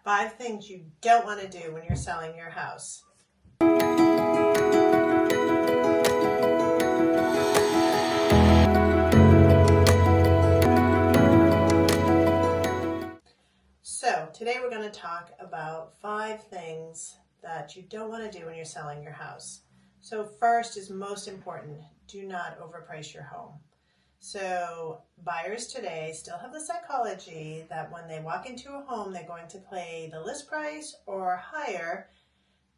5 things you don't want to do when you're selling your house. So today we're going to talk about 5 things that you don't want to do when you're selling your house. So first is most important, do not overprice your home. So buyers today still have the psychology that when they walk into a home, they're going to pay the list price or higher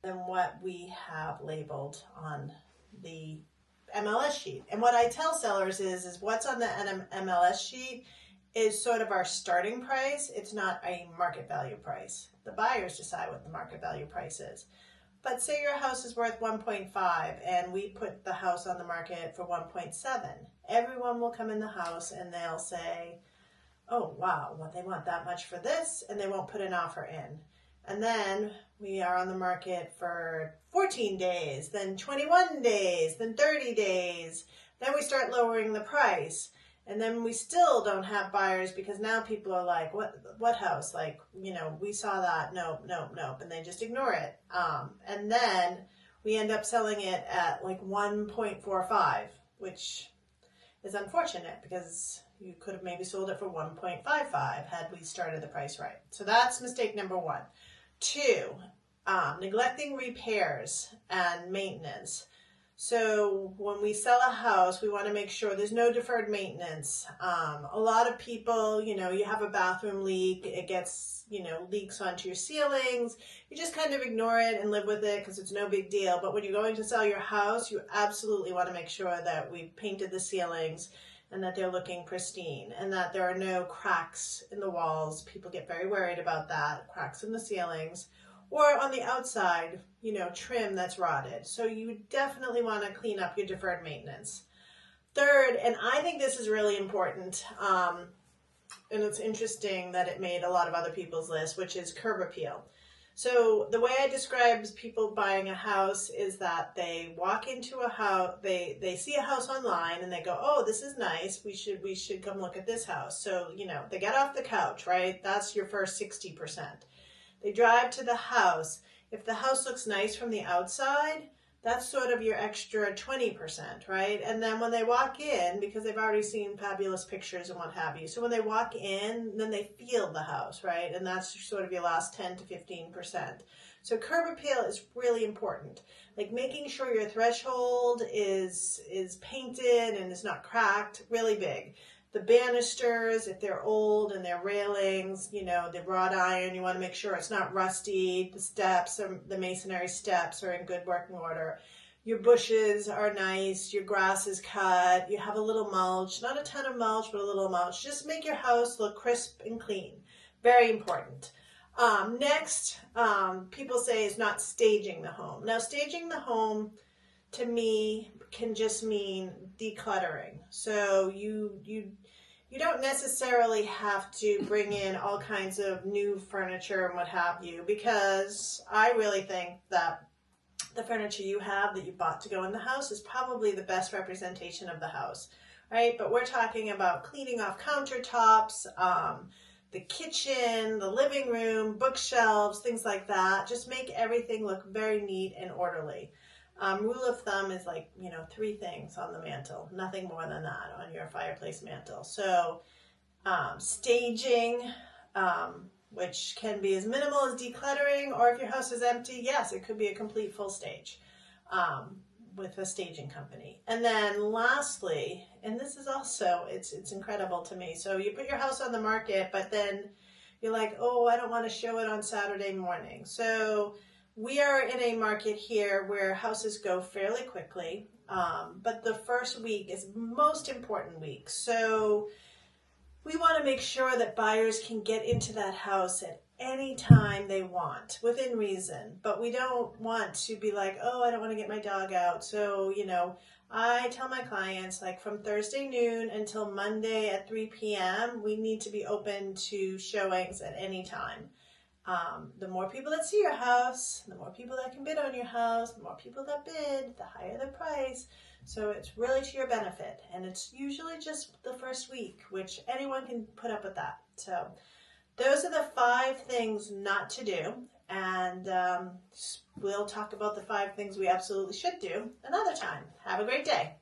than what we have labeled on the MLS sheet. And what I tell sellers is what's on the MLS sheet is sort of our starting price. It's not a market value price. The buyers decide what the market value price is. But say your house is worth 1.5 and we put the house on the market for 1.7. Everyone will come in the house and they'll say, oh, wow, well, they want that much for this, and they won't put an offer in. And then we are on the market for 14 days, then 21 days, then 30 days. Then we start lowering the price. And then we still don't have buyers because now people are like, what house? Like, we saw that. Nope. And they just ignore it. And then we end up selling it at like 1.45, which is unfortunate because you could have maybe sold it for 1.55 had we started the price right. So that's mistake number 1. 2, neglecting repairs and maintenance. So when we sell a house, we want to make sure there's no deferred maintenance. A lot of people, you have a bathroom leak, it gets, leaks onto your ceilings. You just kind of ignore it and live with it because it's no big deal. But when you're going to sell your house, you absolutely want to make sure that we've painted the ceilings and that they're looking pristine and that there are no cracks in the walls. People get very worried about that, cracks in the ceilings. Or on the outside, trim that's rotted. So you definitely want to clean up your deferred maintenance. 3rd, and I think this is really important, and it's interesting that it made a lot of other people's lists, which is curb appeal. So the way I describe people buying a house is that they walk into a house, they see a house online and they go, oh, this is nice. We should come look at this house. So, they get off the couch, right? That's your first 60%. They drive to the house. If the house looks nice from the outside, that's sort of your extra 20%, right? And then when they walk in, because they've already seen fabulous pictures and what have you, so when they walk in, then they feel the house, right? And that's sort of your last 10 to 15%. So curb appeal is really important. Like making sure your threshold is painted and is not cracked, really big. The banisters, if they're old and they're railings, the wrought iron, you want to make sure it's not rusty. The steps, the masonry steps are in good working order. Your bushes are nice. Your grass is cut. You have a little mulch, not a ton of mulch, but a little mulch. Just make your house look crisp and clean. Very important. Next, people say is not staging the home. Now, staging the home to me can just mean decluttering. So you don't necessarily have to bring in all kinds of new furniture and what have you, because I really think that the furniture you have that you bought to go in the house is probably the best representation of the house, right? But we're talking about cleaning off countertops, the kitchen, the living room, bookshelves, things like that. Just make everything look very neat and orderly. Rule of thumb is like, 3 things on the mantle, nothing more than that on your fireplace mantle. So staging, which can be as minimal as decluttering, or if your house is empty, yes, it could be a complete full stage with a staging company. And then lastly, and this is also, it's incredible to me. So you put your house on the market, but then you're like, oh, I don't want to show it on Saturday morning. So we are in a market here where houses go fairly quickly, but the first week is the most important week. So we want to make sure that buyers can get into that house at any time they want, within reason. But we don't want to be like, oh, I don't want to get my dog out. So, I tell my clients, like from Thursday noon until Monday at 3 p.m., we need to be open to showings at any time. The more people that see your house, the more people that can bid on your house, the more people that bid, the higher the price. So it's really to your benefit. And it's usually just the first week, which anyone can put up with that. So those are the 5 things not to do, and we'll talk about the 5 things we absolutely should do another time. Have a great day.